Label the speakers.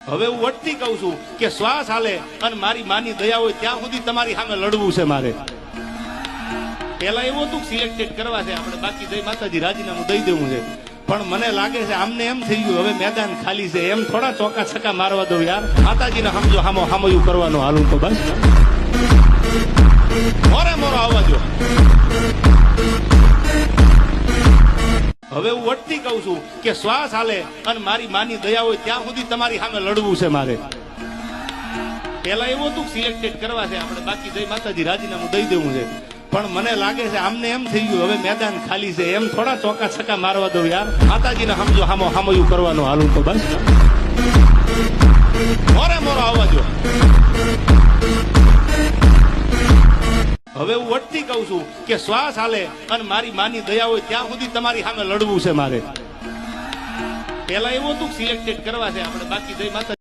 Speaker 1: હવે હું વટથી કહું છું કે શ્વાસ હાલે અને મારી માની દયા હોય ત્યાં સુધી તમારી સામે લડવું છે મારે. પેલા એવું હતું સિલેક્ટેડ કરવા છે આપણે, બાકી જય માતાજી રાજીનામું દઈ દેવું છે. પણ મને લાગે છે આમને એમ થઈ ગયું હવે મેદાન ખાલી છે, એમ થોડા ચોકા છક્કા મારવા દો યાર. માતાજીને સમજો હામયું કરવાનું હાલું તો બસ મોરે મોરો આવવા દો. હવે હું વટથી કહું છું કે શ્વાસ હાલે અને મારી માની દયા હોય ત્યાં સુધી તમારી સામે લડવું છે મારે. પેલા એવું હતું સિલેક્ટેડ કરવા છે આપણે, બાકી જય માતાજી રાજીનામું દઈ દેવું છે. પણ મને લાગે છે આમને એમ થઈ ગયું હવે મેદાન ખાલી છે, એમ થોડા ચોકા છક્કા મારવા દો યાર. માતાજીને સમજો હામયું કરવાનું હાલું તો બસ મોરે મોરો આવવા દો. હવે હું વટથી કહું છું કે શ્વાસ હાલે અને મારી માની દયા હોય ત્યાં સુધી તમારી સામે લડવું છે મારે. પેલા એવું હતું સિલેક્ટેડ કરવા છે આપણે, બાકી જય માતા